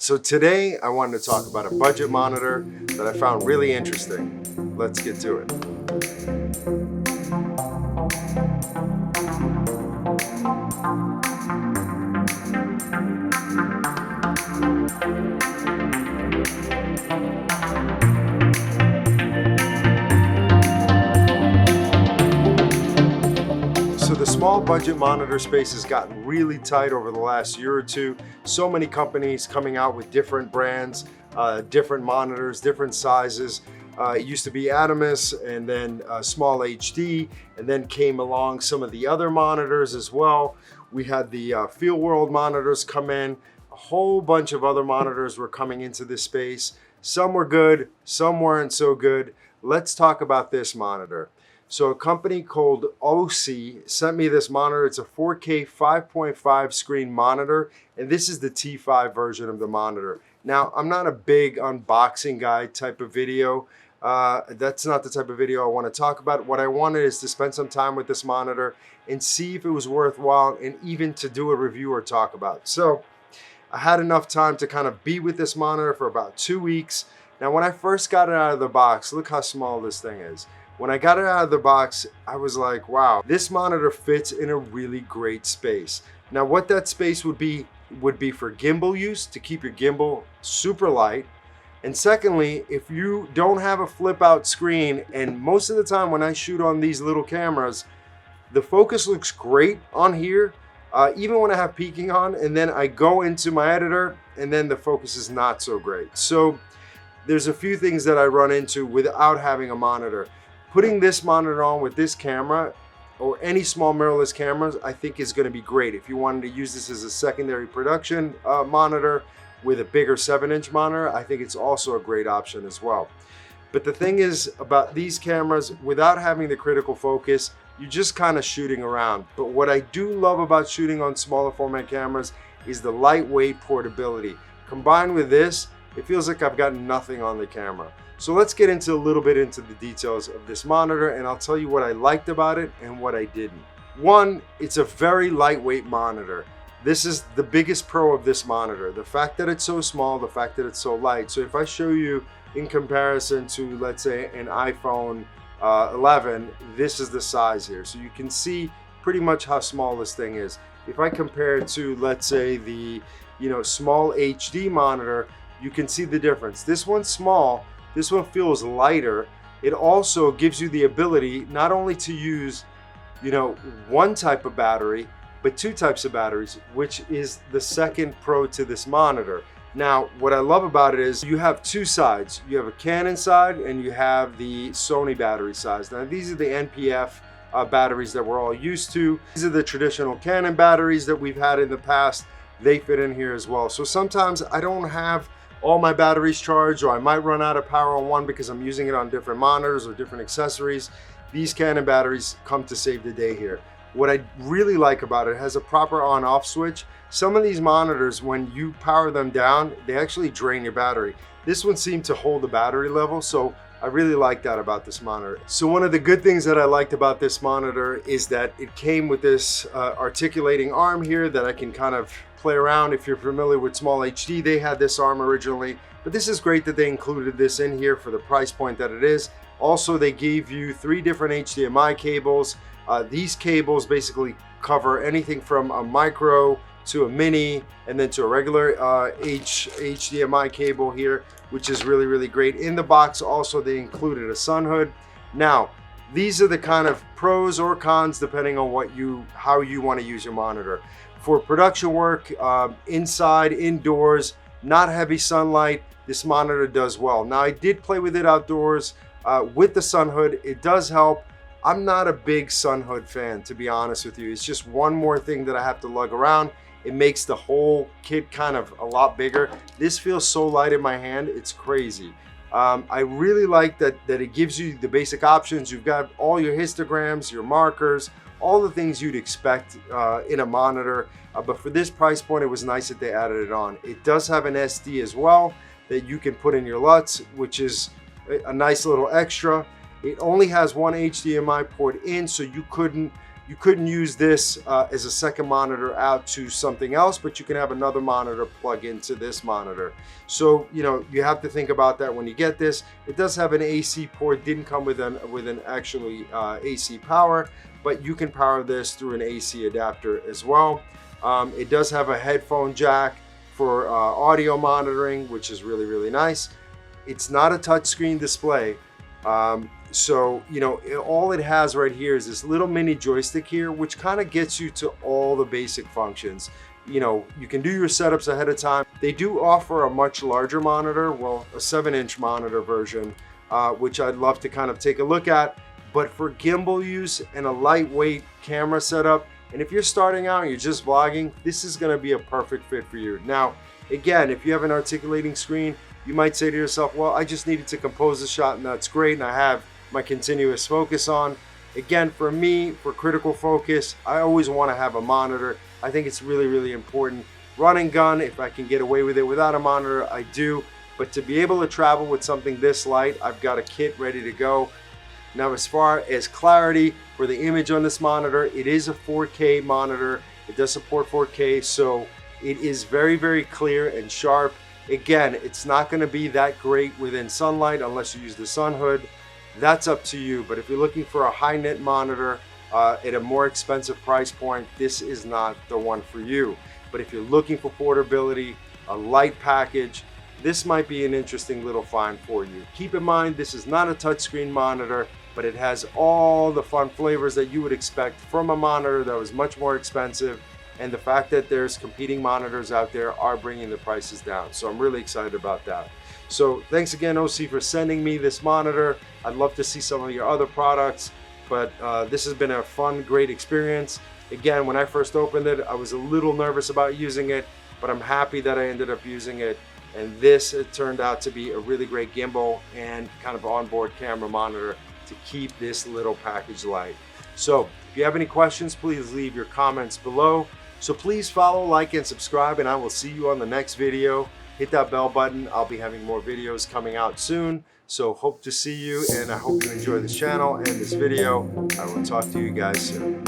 So today I wanted to talk about a budget monitor that I found really interesting. Let's get to it. So the small budget monitor space has gotten really tight over the last year or two. So many companies coming out with different brands, different monitors, different sizes. It used to be Hdmi and then small HD, and then came along some of the other monitors as well. We had the Field World monitors come in. A whole bunch of other monitors were coming into this space. Some were good, some weren't so good. Let's talk about this monitor. So a company called OSEE sent me this monitor. It's a 4K 5.5 screen monitor, and this is the T5 version of the monitor. Now, I'm not a big unboxing guy type of video. That's not the type of video I want to talk about. What I wanted is to spend some time with this monitor and see if it was worthwhile, and even to do a review or talk about. So I had enough time to kind of be with this monitor for about 2 weeks. Now, when I first got it out of the box, look how small this thing is. When I got it out of the box, I was like, wow, this monitor fits in a really great space. Now, what that space would be for gimbal use, to keep your gimbal super light. And secondly, if you don't have a flip out screen, and most of the time when I shoot on these little cameras, the focus looks great on here, even when I have peaking on, and then I go into my editor and then the focus is not so great. So there's a few things that I run into without having a monitor. Putting this monitor on with this camera or any small mirrorless cameras, I think is going to be great. If you wanted to use this as a secondary production monitor with a bigger 7-inch monitor, I think it's also a great option as well. But the thing is about these cameras, without having the critical focus, you're just kind of shooting around. But what I do love about shooting on smaller format cameras is the lightweight portability. Combined with this, it feels like I've got nothing on the camera. So let's get into a little bit into the details of this monitor, and I'll tell you what I liked about it and what I didn't. One, it's a very lightweight monitor. This is the biggest pro of this monitor. The fact that it's so small, the fact that it's so light. So if I show you in comparison to, let's say, an iPhone 11, this is the size here. So you can see pretty much how small this thing is. If I compare it to, let's say, the small HD monitor, you can see the difference. This one's small. This one feels lighter. It also gives you the ability not only to use, one type of battery, but 2 types of batteries, which is the second pro to this monitor. Now, what I love about it is you have 2 sides. You have a Canon side and you have the Sony battery size. Now, these are the NPF batteries that we're all used to. These are the traditional Canon batteries that we've had in the past. They fit in here as well. So sometimes I don't have all my batteries charged, or I might run out of power on one because I'm using it on different monitors or different accessories. These Canon batteries come to save the day here. What I really like about it has a proper on-off switch. Some of these monitors, when you power them down, they actually drain your battery. This one seemed to hold the battery level, so I really like that about this monitor. So one of the good things that I liked about this monitor is that it came with this articulating arm here that I can kind of play around. If you're familiar with small HD, they had this arm originally, but this is great that they included this in here for the price point that it is. Also, they gave you 3 different HDMI cables. These cables basically cover anything from a micro to a mini and then to a regular HDMI cable here, which is really, really great. In the box also, they included a sun hood. Now, these are the kind of pros or cons depending on how you want to use your monitor. For production work, inside, indoors, not heavy sunlight, this monitor does well. Now, I did play with it outdoors with the sun hood. It does help. I'm not a big sun hood fan, to be honest with you. It's just one more thing that I have to lug around. It makes the whole kit kind of a lot bigger. This feels so light in my hand, it's crazy. I really like that it gives you the basic options. You've got all your histograms, your markers, all the things you'd expect in a monitor. But for this price point, it was nice that they added it on. It does have an SD as well that you can put in your LUTs, which is a nice little extra. It only has one HDMI port in, so you couldn't You couldn't use this as a second monitor out to something else, but you can have another monitor plug into this monitor. So, you know, you have to think about that when you get this. It does have an AC port, didn't come with an actually AC power, but you can power this through an AC adapter as well. It does have a headphone jack for audio monitoring, which is really, really nice. It's not a touchscreen display. So, you know, all it has right here is this little mini joystick here, which kind of gets you to all the basic functions. You know, you can do your setups ahead of time. They do offer a much larger monitor, well, a 7-inch monitor version, which I'd love to kind of take a look at. But for gimbal use and a lightweight camera setup, and if you're starting out and you're just vlogging, this is gonna be a perfect fit for you. Now, again, if you have an articulating screen, you might say to yourself, well, I just needed to compose a shot and that's great, and I have my continuous focus on. Again, for me, for critical focus, I always want to have a monitor. I think it's really, really important. Run and gun, if I can get away with it without a monitor, I do. But to be able to travel with something this light, I've got a kit ready to go. Now, as far as clarity for the image on this monitor, it is a 4K monitor. It does support 4K, so it is very, very clear and sharp. Again, it's not going to be that great within sunlight unless you use the sun hood. That's up to you. But if you're looking for a high-net monitor at a more expensive price point, this is not the one for you. But if you're looking for portability, a light package, this might be an interesting little find for you. Keep in mind, this is not a touchscreen monitor, but it has all the fun flavors that you would expect from a monitor that was much more expensive. And the fact that there's competing monitors out there are bringing the prices down. So I'm really excited about that. So thanks again, OSEE, for sending me this monitor. I'd love to see some of your other products, but this has been a fun, great experience. Again, when I first opened it, I was a little nervous about using it, but I'm happy that I ended up using it. And this, it turned out to be a really great gimbal and kind of onboard camera monitor to keep this little package light. So if you have any questions, please leave your comments below. So please follow, like, and subscribe, and I will see you on the next video. Hit that bell button. I'll be having more videos coming out soon. So hope to see you, and I hope you enjoy this channel and this video. I will talk to you guys soon.